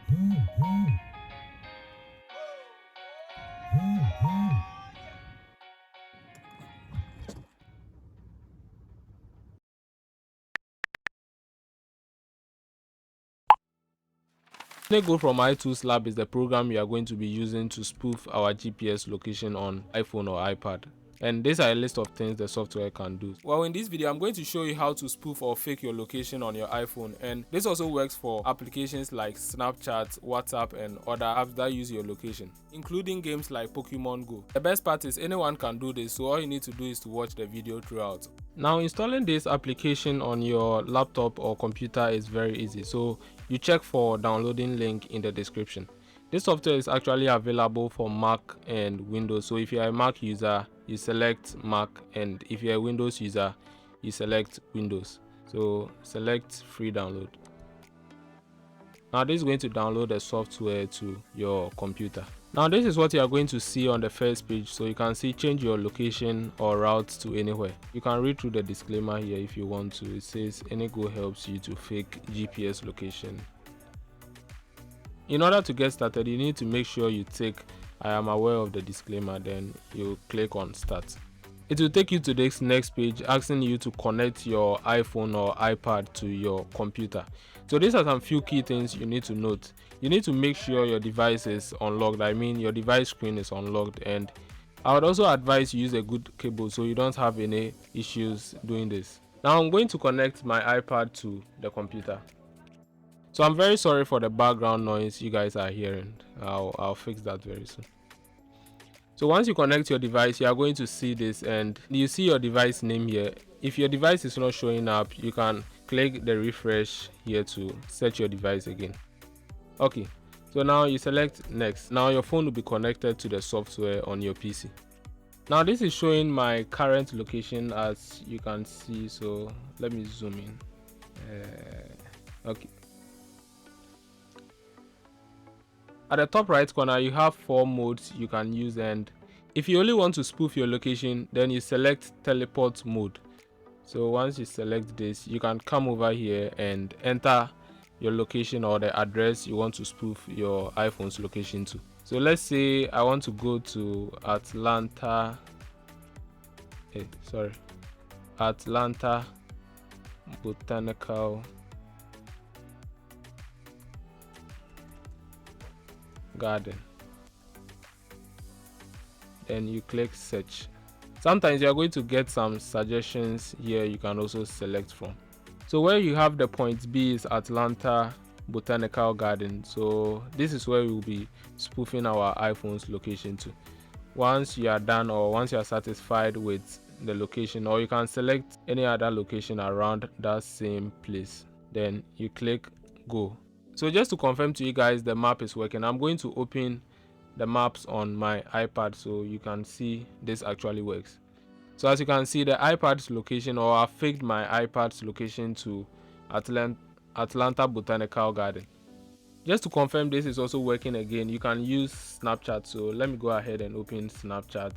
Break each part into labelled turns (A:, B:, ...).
A: AnyGo from iToolab is the program we are going to be using to spoof our GPS location on iPhone or iPad. And these are a list of things the software can do. Well, in this video, I'm going to show you how to spoof or fake your location on your iPhone. And this also works for applications like Snapchat, WhatsApp, and other apps that use your location, including games like Pokemon Go. The best part is anyone can do this, so all you need to do is to watch the video throughout. Now, installing this application on your laptop or computer is very easy. So you check for downloading link in the description. This software is actually available for Mac and Windows. So if you're a Mac user, you select Mac, and if you're a Windows user, you select Windows. So select free download. Now this is going to download the software to your computer. Now this is what you are going to see on the first page. So you can see change your location or route to anywhere. You can read through the disclaimer here if you want to. It says AnyGo helps you to fake GPS location. In order to get started, you need to make sure you tick I am aware of the disclaimer, then you click on start. It will take you to this next page asking you to connect your iPhone or iPad to your computer. So these are some few key things you need to note. You need to make sure your device is unlocked. I mean your device screen is unlocked, and I would also advise you use a good cable so you don't have any issues doing this. Now I'm going to connect my iPad to the computer. So I'm very sorry for the background noise you guys are hearing. I'll fix that very soon. So once you connect your device, you are going to see this, and you see your device name here. If your device is not showing up, you can click the refresh here to set your device again. Okay, so now you select next. Now your phone will be connected to the software on your PC. Now this is showing my current location, as you can see. So let me zoom in. Okay. At the top right corner, you have 4 modes you can use, and if you only want to spoof your location, then you select teleport mode. So once you select this, you can come over here and enter your location or the address you want to spoof your iPhone's location to. So let's say I want to go to Atlanta Botanical Garden. Then you click search. Sometimes you are going to get some suggestions here you can also select from. So where you have the point B is Atlanta Botanical Garden. So this is where we will be spoofing our iPhone's location to. Once you are done, or once you are satisfied with the location, or you can select any other location around that same place, then you click go. So just to confirm to you guys, the map is working. I'm going to open the maps on my iPad so you can see this actually works. So as you can see, the iPad's location, or I faked my iPad's location to Atlanta Botanical Garden. Just to confirm this is also working again, you can use Snapchat. So let me go ahead and open Snapchat.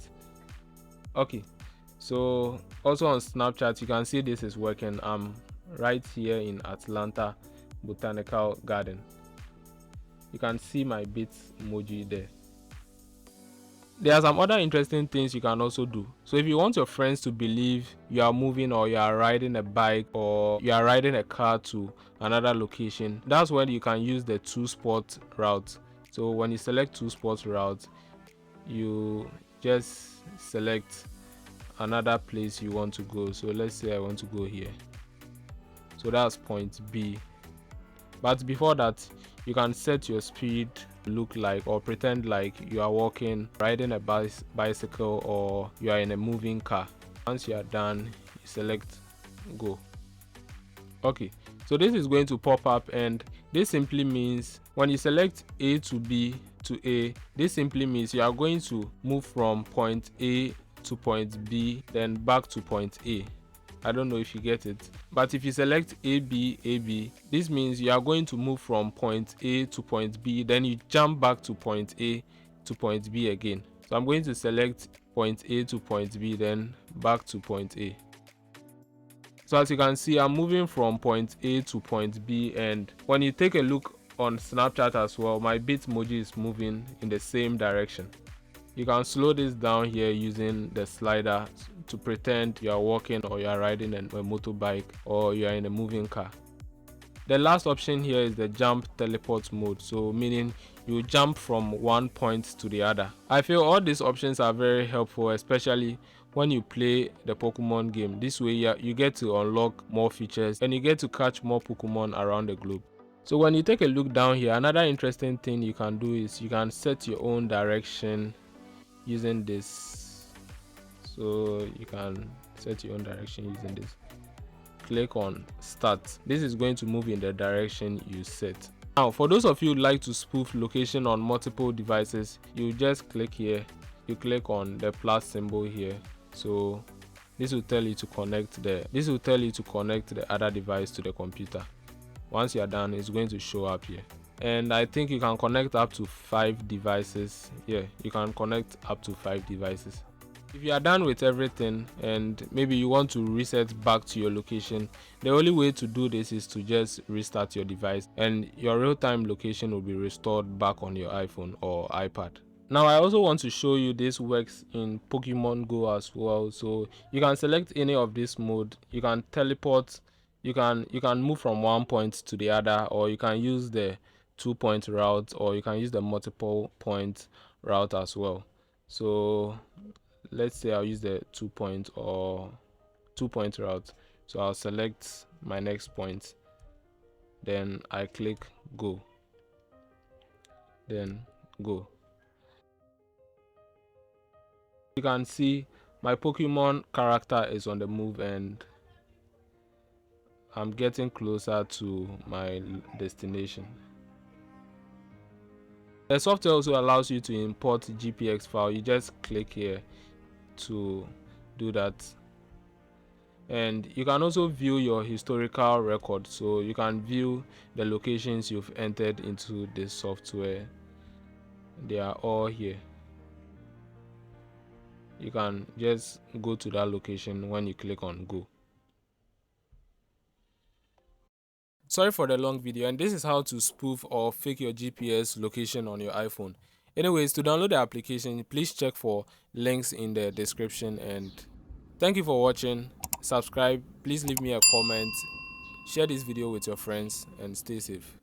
A: Okay, so also on Snapchat you can see this is working. I'm right here in Atlanta Botanical Garden. You can see my bits emoji there. There are some other interesting things you can also do. So if you want your friends to believe you are moving, or you are riding a bike, or you are riding a car to another location, that's when you can use the 2-spot route. So when you select 2-spot route, you just select another place you want to go. So let's say I want to go here. So that's point B. But before that, you can set your speed look like, or pretend like you are walking, riding a bicycle, or you are in a moving car. Once you are done, you select go. Okay, so this is going to pop up, and this simply means when you select A to B to A, this simply means you are going to move from point A to point B, then back to point A. I don't know if you get it, but if you select AB, this means you are going to move from point A to point B, then you jump back to point A to point B again. So I'm going to select point A to point B, then back to point A. So as you can see, I'm moving from point A to point B, and when you take a look on Snapchat as well, my Bitmoji is moving in the same direction. You can slow this down here using the slider to pretend you are walking or you are riding a motorbike or you are in a moving car. The last option here is the jump teleport mode, so meaning you jump from one point to the other. I feel all these options are very helpful, especially when you play the Pokemon game. This way you get to unlock more features and you get to catch more Pokemon around the globe. So when you take a look down here, another interesting thing you can do is you can set your own direction using this. So you can set your own direction using this. Click on start. This is going to move in the direction you set. Now for those of you who like to spoof location on multiple devices, you just click here, you click on the plus symbol here. So this will tell you to connect the other device to the computer. Once you are done, it's going to show up here, and I think you can connect up to 5 devices. Yeah, you can connect up to 5 devices. If you are done with everything and maybe you want to reset back to your location, the only way to do this is to just restart your device and your real-time location will be restored back on your iPhone or iPad. Now I also want to show you this works in Pokemon Go as well. So you can select any of this mode, you can teleport, you can move from one point to the other, or you can use the 2-point route, or you can use the multiple point route as well. So let's say I'll use the 2-point route. So I'll select my next point, then I click go, then go. You can see my Pokemon character is on the move and I'm getting closer to my destination. The software also allows you to import GPX file. You just click here to do that, and you can also view your historical record, so you can view the locations you've entered into this software. They are all here. You can just go to that location when you click on go. Sorry for the long video, and this is how to spoof or fake your GPS location on your iPhone. Anyways, to download the application, please check for links in the description, and thank you for watching. Subscribe, please leave me a comment, share this video with your friends, and stay safe.